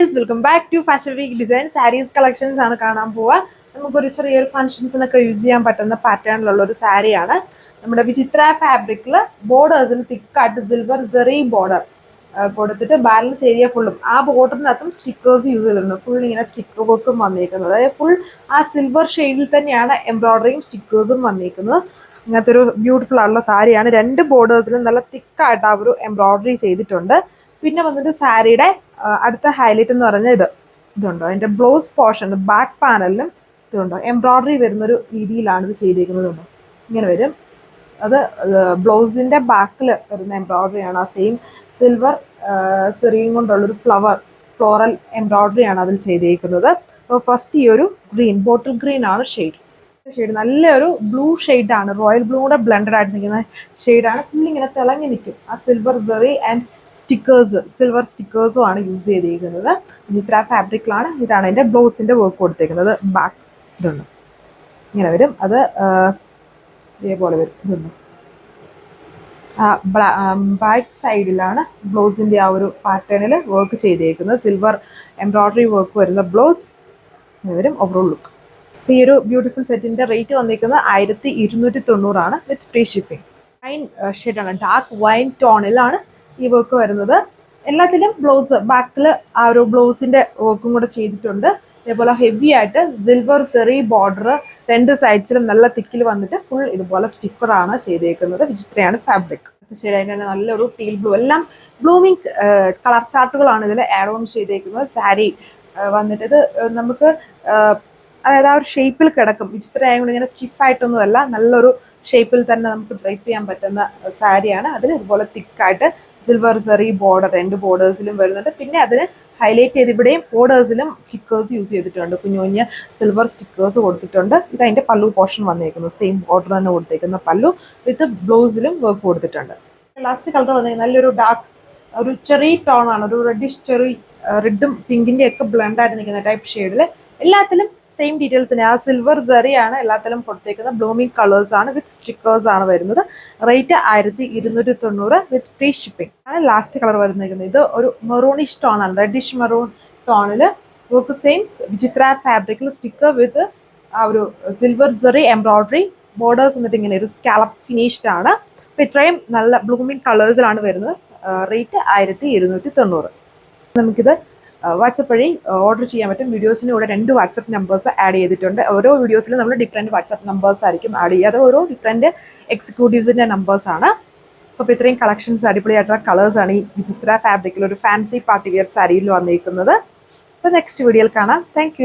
Welcome back to fashion week design saris collections ആണ് കാണാൻ പോവുക. നമുക്കൊരു ചെറിയൊരു ഫംഗ്ഷൻസിനൊക്കെ യൂസ് ചെയ്യാൻ പറ്റുന്ന പാറ്റേണിലുള്ള ഒരു സാരിയാണ്. നമ്മുടെ വിചിത്ര ഫാബ്രിക്കിൽ ബോർഡേഴ്സിൽ തിക്കായിട്ട് സിൽവർ സെറി ബോർഡർ കൊടുത്തിട്ട് ബാലൻസ് ഏരിയ ഫുള്ളും ആ ബോർഡറിനകത്തും സ്റ്റിക്കേഴ്സ് യൂസ് ചെയ്തിട്ടുണ്ട്. ഫുൾ ഇങ്ങനെ സ്റ്റിക്കർ വർക്കും വന്നിരിക്കുന്നത്, അതായത് ഫുൾ ആ സിൽവർ ഷെയ്ഡിൽ തന്നെയാണ് എംബ്രോയിഡറിയും സ്റ്റിക്കേഴ്സും വന്നിരിക്കുന്നത്. അങ്ങനത്തെ ഒരു ബ്യൂട്ടിഫുൾ ആയിട്ടുള്ള സാരിയാണ്. രണ്ട് ബോർഡേഴ്സിലും നല്ല തിക്കായിട്ട് ആ ഒരു എംബ്രോയിഡറി ചെയ്തിട്ടുണ്ട്. പിന്നെ വന്നിട്ട് സാരിയുടെ അടുത്ത ഹൈലൈറ്റ് എന്ന് പറഞ്ഞാൽ ഇതുണ്ടോ, അതിൻ്റെ ബ്ലൗസ് പോർഷൻ ബാക്ക് പാനലിലും ഇതുണ്ടോ എംബ്രോയിഡറി വരുന്നൊരു രീതിയിലാണ് ഇത് ചെയ്തിരിക്കുന്നതുണ്ടോ, ഇങ്ങനെ വരും. അത് ബ്ലൗസിൻ്റെ ബാക്കിൽ വരുന്ന എംബ്രോയിഡറിയാണ്. ആ സെയിം സിൽവർ സെറിയും കൊണ്ടുള്ളൊരു ഫ്ലോറൽ എംബ്രോയിഡറിയാണ് അതിൽ ചെയ്തിരിക്കുന്നത്. അപ്പോൾ ഫസ്റ്റ് ഈ ഒരു ഗ്രീൻ, ബോട്ടിൽ ഗ്രീൻ ആണ് ഷെയ്ഡ്. നല്ലൊരു ബ്ലൂ ഷെയ്ഡാണ്, റോയൽ ബ്ലൂ കൂടെ ബ്ലെൻഡഡ് ആയിട്ട് നിൽക്കുന്ന ഷെയ്ഡാണ്. ഫുള്ളിങ്ങനെ തിളങ്ങി നിൽക്കും. ആ സിൽവർ സെറി ആൻഡ് സിൽവർ സ്റ്റിക്കേഴ്സും ആണ് യൂസ് ചെയ്തിരിക്കുന്നത്. വിചിത്ര ഫാബ്രിക്കിലാണ്. ഇതാണ് അതിൻ്റെ ബ്ലൗസിൻ്റെ വർക്ക് കൊടുത്തേക്കുന്നത്. ബാക്ക് ഇതുണ്ട്, ഇങ്ങനെ വരും. അത് ഇതേപോലെ വരും. ഇതുണ്ട്, ബാക്ക് സൈഡിലാണ് ബ്ലൗസിൻ്റെ ആ ഒരു പാറ്റേണിൽ വർക്ക് ചെയ്തേക്കുന്നത്. സിൽവർ എംബ്രോയിഡറി വർക്ക് വരുന്ന ബ്ലൗസ് വരും. Overall look. ഈ ഒരു ബ്യൂട്ടിഫുൾ സെറ്റിൻ്റെ റേറ്റ് വന്നിരിക്കുന്നത് 1290 വിത്ത് ഫ്രീ ഷിപ്പിംഗ്. വൈൻ ഷെയ്ഡാണ്, ഡാർക്ക് വൈൻ ടോണിലാണ് ഈ വർക്ക് വരുന്നത്. എല്ലാത്തിലും ബ്ലൗസ് ബാക്കിൽ ആ ഒരു ബ്ലൗസിന്റെ വർക്കും കൂടെ ചെയ്തിട്ടുണ്ട്. അതേപോലെ ഹെവി ആയിട്ട് സിൽവർ സെറി ബോർഡർ രണ്ട് സൈഡ്സിലും നല്ല തിക്കിൽ വന്നിട്ട് ഫുൾ ഇതുപോലെ സ്റ്റിക്കറാണ് ചെയ്തേക്കുന്നത്. വിചിത്രയാണ് ഫാബ്രിക്. ശരി, അതിന് നല്ലൊരു ടീൽ ബ്ലൂ, എല്ലാം ബ്ലൂമിങ് കളർ ചാർട്ടുകളാണ് ഇതിൽ ആഡ് ഓൺ ചെയ്തേക്കുന്നത്. സാരി വന്നിട്ട് ഇത് നമുക്ക് അതായത് ആ ഒരു ഷേപ്പിൽ കിടക്കും. വിചിത്ര ആയതുകൊണ്ട് ഇങ്ങനെ സ്റ്റിഫായിട്ടൊന്നുമല്ല, നല്ലൊരു ഷേപ്പിൽ തന്നെ നമുക്ക് ഡ്രൈപ്പ് ചെയ്യാൻ പറ്റുന്ന സാരിയാണ്. അതിൽ ഇതുപോലെ തിക്കായിട്ട് സിൽവർ സെറി ബോർഡർ രണ്ട് ബോർഡേഴ്സിലും വരുന്നുണ്ട്. പിന്നെ അതിന് ഹൈലൈറ്റ് ചെയ്ത് ഇവിടെയും ബോർഡേഴ്സിലും സ്റ്റിക്കേഴ്സ് യൂസ് ചെയ്തിട്ടുണ്ട്. കുഞ്ഞു കുഞ്ഞ് സിൽവർ സ്റ്റിക്കേഴ്സ് കൊടുത്തിട്ടുണ്ട്. ഇത് അതിൻ്റെ പല്ലു പോർഷൻ വന്നേക്കുന്നു. സെയിം ബോർഡർ തന്നെ കൊടുത്തേക്കുന്ന പല്ലു വിത്ത് ബ്ലൗസിലും വർക്ക് കൊടുത്തിട്ടുണ്ട്. ലാസ്റ്റ് കളർ വന്നേക്കുന്നത് നല്ലൊരു ഡാർക്ക് ഒരു ചെറി ടോൺ ആണ്. ഒരു റെഡിഷ് ചെറി, റെഡും പിങ്കിൻ്റെ ഒക്കെ ബ്ലെൻഡ് ആയിട്ട് നിൽക്കുന്ന ടൈപ്പ് ഷെയ്ഡിൽ. എല്ലാത്തിലും സെയിം ഡീറ്റെയിൽസിന് ആ സിൽവർ സെറിയാണ് എല്ലാത്തിലും കൊടുത്തേക്കുന്നത്. ബ്ലൂമിങ് കളേഴ്സ് ആണ് വിത്ത് സ്റ്റിക്കേഴ്സ് ആണ് വരുന്നത്. റേറ്റ് 1290 വിത്ത് ഫ്രീ ഷിപ്പിംഗ് ആണ്. ലാസ്റ്റ് കളർ വരുന്നത് ഇത് ഒരു മെറൂണിഷ് ടോൺ ആണ്, റെഡിഷ് മെറൂൺ ടോണിൽ വർക്ക് സെയിം വിചിത്ര ഫാബ്രിക്കിൽ സ്റ്റിക്കർ വിത്ത് ആ ഒരു സിൽവർ സെറി എംബ്രോയിഡറി ബോർഡേഴ്സ് എന്നിട്ട് ഇങ്ങനെ ഒരു സ്കാലപ്പ് ഫിനിഷ്ഡ് ആണ്. അപ്പോൾ ഇത്രയും നല്ല ബ്ലൂമിങ് കളേഴ്സിലാണ് വരുന്നത്. റേറ്റ് 1290. നമുക്കിത് വാട്സപ്പ് വഴി ഓർഡർ ചെയ്യാൻ പറ്റും. വീഡിയോസിന് കൂടെ 2 വാട്സപ്പ് നമ്പേഴ്സ് ആഡ് ചെയ്തിട്ടുണ്ട്. ഓരോ വീഡിയോസിലും നമ്മൾ ഡിഫറെൻറ്റ് വാട്സപ്പ് നമ്പേഴ്സ് ആയിരിക്കും ആഡ് ചെയ്യുക. അത് ഓരോ ഡിഫറെൻറ്റ് എക്സിക്യൂട്ടീവ്സിൻ്റെ നമ്പേഴ്സാണ്. സോ അപ്പോൾ ഇത്രയും കളക്ഷൻസ് അടിപൊളിയായിട്ടുള്ള കളേഴ്സാണ് ഈ വിചിത്ര ഫാബ്രിക്കിൽ ഒരു ഫാൻസി പാർട്ടി വെയർ സാരിയിൽ വന്നിരിക്കുന്നത്. അപ്പോൾ നെക്സ്റ്റ് വീഡിയോയിൽ കാണാം. താങ്ക്